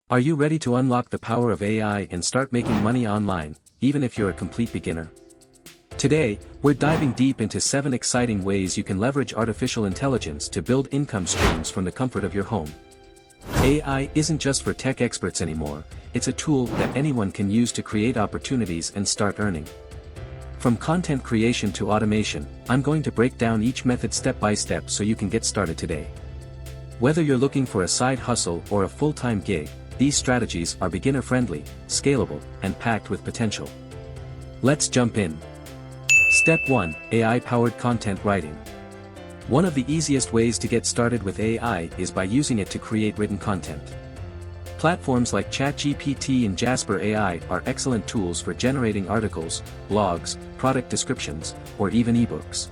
Are you ready to unlock the power of AI and start making money online, even if you're a complete beginner? Today, we're diving deep into 7 exciting ways you can leverage artificial intelligence to build income streams from the comfort of your home. AI isn't just for tech experts anymore, it's a tool that anyone can use to create opportunities and start earning. From content creation to automation, I'm going to break down each method step by step so you can get started today. Whether you're looking for a side hustle or a full-time gig, these strategies are beginner-friendly, scalable, and packed with potential. Let's jump in. Step 1. AI-powered content writing. One of the easiest ways to get started with AI is by using it to create written content. Platforms like ChatGPT and Jasper AI are excellent tools for generating articles, blogs, product descriptions, or even ebooks.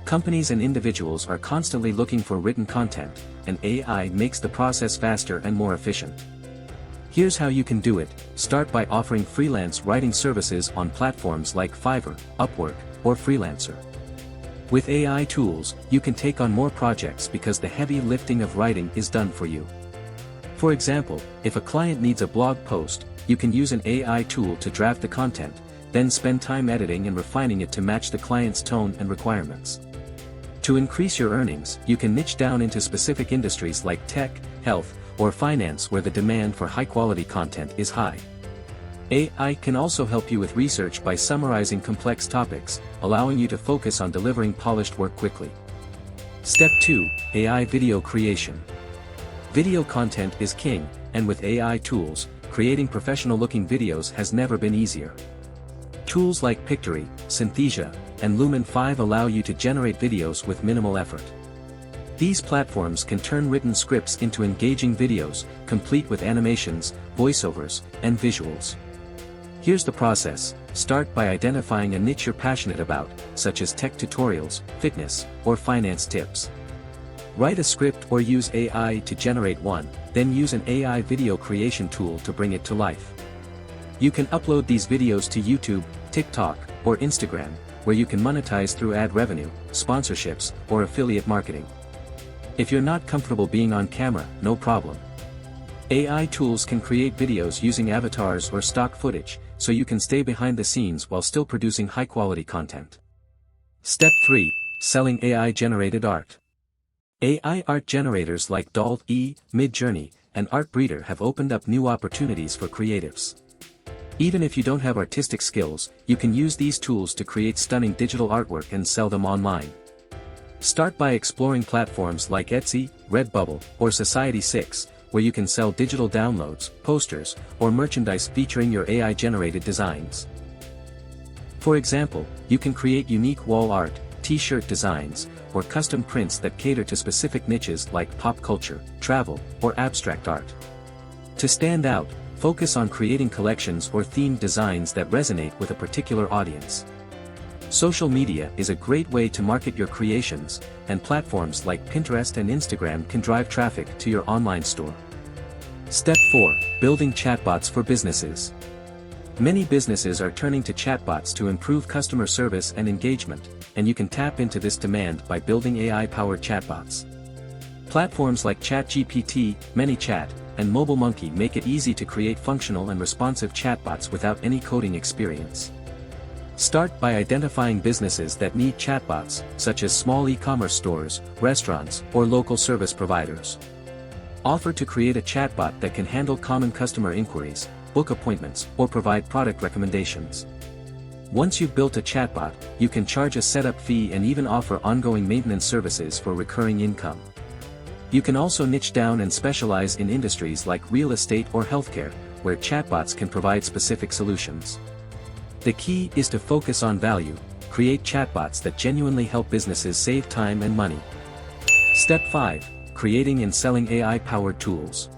Companies and individuals are constantly looking for written content, and AI makes the process faster and more efficient. Here's how you can do it. Start by offering freelance writing services on platforms like Fiverr, Upwork, or Freelancer. With AI tools, you can take on more projects because the heavy lifting of writing is done for you. For example, if a client needs a blog post, you can use an AI tool to draft the content, then spend time editing and refining it to match the client's tone and requirements. To increase your earnings, you can niche down into specific industries like tech, health, or finance where the demand for high-quality content is high. AI can also help you with research by summarizing complex topics, allowing you to focus on delivering polished work quickly. Step 2. AI video creation. Video content is king, and with AI tools, creating professional-looking videos has never been easier. Tools like Pictory, Synthesia, and Lumen 5 allow you to generate videos with minimal effort. These platforms can turn written scripts into engaging videos, complete with animations, voiceovers, and visuals. Here's the process. Start by identifying a niche you're passionate about, such as tech tutorials, fitness, or finance tips. Write a script or use AI to generate one, then use an AI video creation tool to bring it to life. You can upload these videos to YouTube, TikTok, or Instagram, where you can monetize through ad revenue, sponsorships, or affiliate marketing. If you're not comfortable being on camera, no problem. AI tools can create videos using avatars or stock footage, so you can stay behind the scenes while still producing high-quality content. Step 3. Selling AI-generated art. AI art generators like DALL-E, Midjourney, and Artbreeder have opened up new opportunities for creatives. Even if you don't have artistic skills, you can use these tools to create stunning digital artwork and sell them online. Start by exploring platforms like Etsy, Redbubble, or Society6, where you can sell digital downloads, posters, or merchandise featuring your AI-generated designs. For example, you can create unique wall art, t-shirt designs, or custom prints that cater to specific niches like pop culture, travel, or abstract art. To stand out, focus on creating collections or themed designs that resonate with a particular audience. Social media is a great way to market your creations, and platforms like Pinterest and Instagram can drive traffic to your online store. Step 4. Building chatbots for businesses. Many businesses are turning to chatbots to improve customer service and engagement, and you can tap into this demand by building AI-powered chatbots. Platforms like ChatGPT, ManyChat, and MobileMonkey make it easy to create functional and responsive chatbots without any coding experience. Start by identifying businesses that need chatbots, such as small e-commerce stores, restaurants, or local service providers. Offer to create a chatbot that can handle common customer inquiries, book appointments, or provide product recommendations. Once you've built a chatbot, you can charge a setup fee and even offer ongoing maintenance services for recurring income. You can also niche down and specialize in industries like real estate or healthcare, where chatbots can provide specific solutions. The key is to focus on value, create chatbots that genuinely help businesses save time and money. Step 5. Creating and selling AI-powered tools.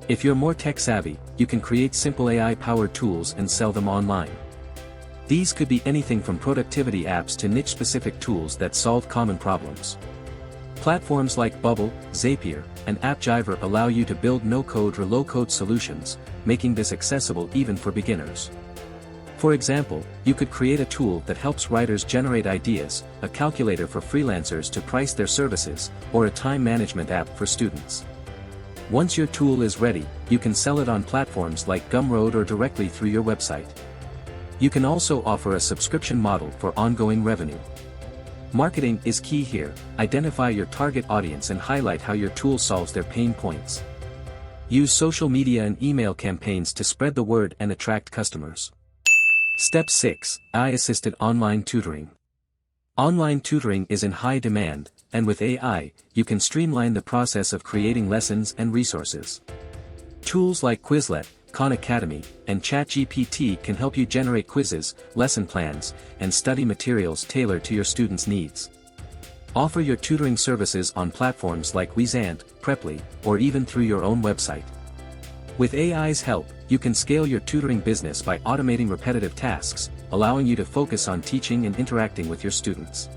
If you're more tech-savvy, you can create simple AI-powered tools and sell them online. These could be anything from productivity apps to niche-specific tools that solve common problems. Platforms like Bubble, Zapier, and AppJiver allow you to build no-code or low-code solutions, making this accessible even for beginners. For example, you could create a tool that helps writers generate ideas, a calculator for freelancers to price their services, or a time management app for students. Once your tool is ready, you can sell it on platforms like Gumroad or directly through your website. You can also offer a subscription model for ongoing revenue. Marketing is key here. Identify your target audience and highlight how your tool solves their pain points. Use social media and email campaigns to spread the word and attract customers. Step 6. AI-assisted online tutoring. Online tutoring is in high demand, and with AI, you can streamline the process of creating lessons and resources. Tools like Quizlet, Khan Academy, and ChatGPT can help you generate quizzes, lesson plans, and study materials tailored to your students' needs. Offer your tutoring services on platforms like Wezant, Preply, or even through your own website. With AI's help, you can scale your tutoring business by automating repetitive tasks, allowing you to focus on teaching and interacting with your students.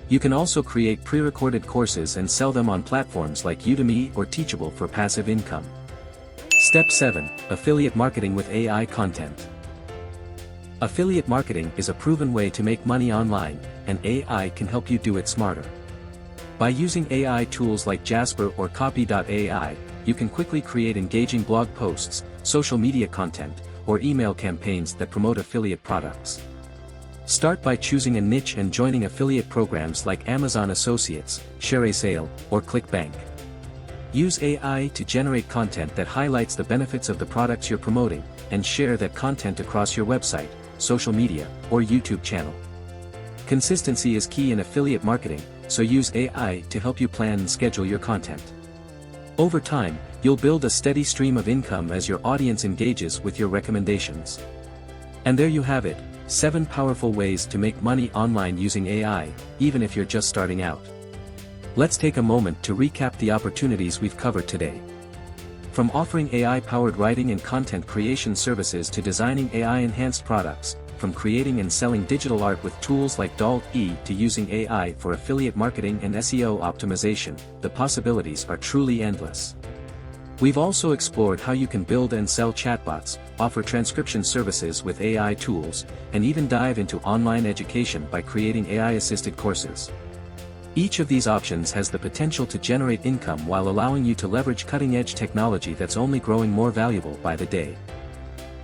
You can also create pre-recorded courses and sell them on platforms like Udemy or Teachable for passive income. Step 7. Affiliate marketing with AI content. Affiliate marketing is a proven way to make money online, and AI can help you do it smarter. By using AI tools like Jasper or Copy.ai, you can quickly create engaging blog posts, social media content, or email campaigns that promote affiliate products. Start by choosing a niche and joining affiliate programs like Amazon Associates, ShareASale, or ClickBank. Use AI to generate content that highlights the benefits of the products you're promoting, and share that content across your website, social media, or YouTube channel. Consistency is key in affiliate marketing, so use AI to help you plan and schedule your content. Over time, you'll build a steady stream of income as your audience engages with your recommendations. And there you have it, 7 powerful ways to make money online using AI, even if you're just starting out. Let's take a moment to recap the opportunities we've covered today. From offering AI-powered writing and content creation services to designing AI-enhanced products, from creating and selling digital art with tools like DALL-E to using AI for affiliate marketing and SEO optimization, the possibilities are truly endless. We've also explored how you can build and sell chatbots, offer transcription services with AI tools, and even dive into online education by creating AI-assisted courses. Each of these options has the potential to generate income while allowing you to leverage cutting-edge technology that's only growing more valuable by the day.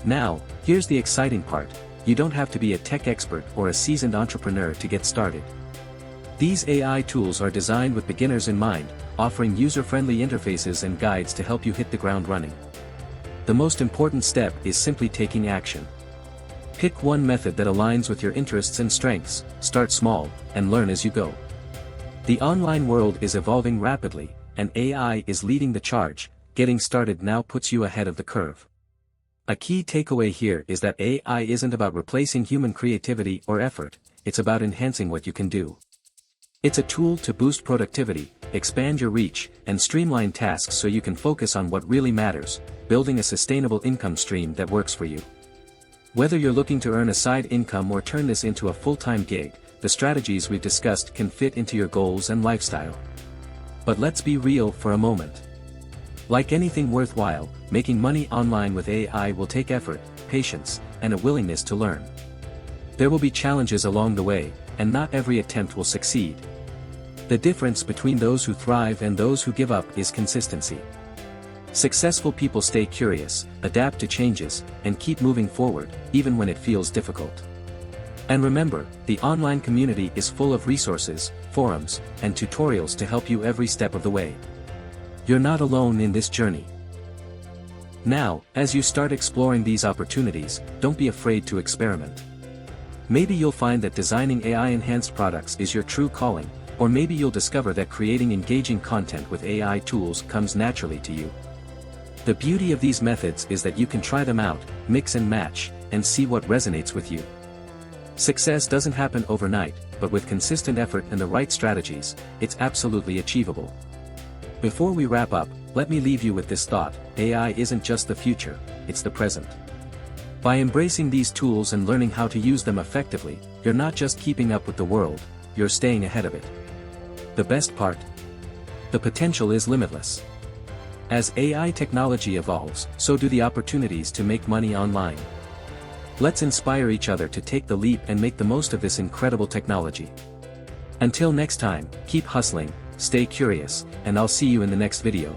Now, here's the exciting part. You don't have to be a tech expert or a seasoned entrepreneur to get started. These AI tools are designed with beginners in mind, offering user-friendly interfaces and guides to help you hit the ground running. The most important step is simply taking action. Pick one method that aligns with your interests and strengths, start small, and learn as you go. The online world is evolving rapidly, and AI is leading the charge. Getting started now puts you ahead of the curve. A key takeaway here is that AI isn't about replacing human creativity or effort, it's about enhancing what you can do. It's a tool to boost productivity, expand your reach, and streamline tasks so you can focus on what really matters, building a sustainable income stream that works for you. Whether you're looking to earn a side income or turn this into a full-time gig, the strategies we've discussed can fit into your goals and lifestyle. But let's be real for a moment. Like anything worthwhile, making money online with AI will take effort, patience, and a willingness to learn. There will be challenges along the way, and not every attempt will succeed. The difference between those who thrive and those who give up is consistency. Successful people stay curious, adapt to changes, and keep moving forward, even when it feels difficult. And remember, the online community is full of resources, forums, and tutorials to help you every step of the way. You're not alone in this journey. Now, as you start exploring these opportunities, don't be afraid to experiment. Maybe you'll find that designing AI-enhanced products is your true calling, or maybe you'll discover that creating engaging content with AI tools comes naturally to you. The beauty of these methods is that you can try them out, mix and match, and see what resonates with you. Success doesn't happen overnight, but with consistent effort and the right strategies, it's absolutely achievable. Before we wrap up, let me leave you with this thought: AI isn't just the future, it's the present. By embracing these tools and learning how to use them effectively, you're not just keeping up with the world, you're staying ahead of it. The best part? The potential is limitless. As AI technology evolves, so do the opportunities to make money online. Let's inspire each other to take the leap and make the most of this incredible technology. Until next time, keep hustling, stay curious, and I'll see you in the next video.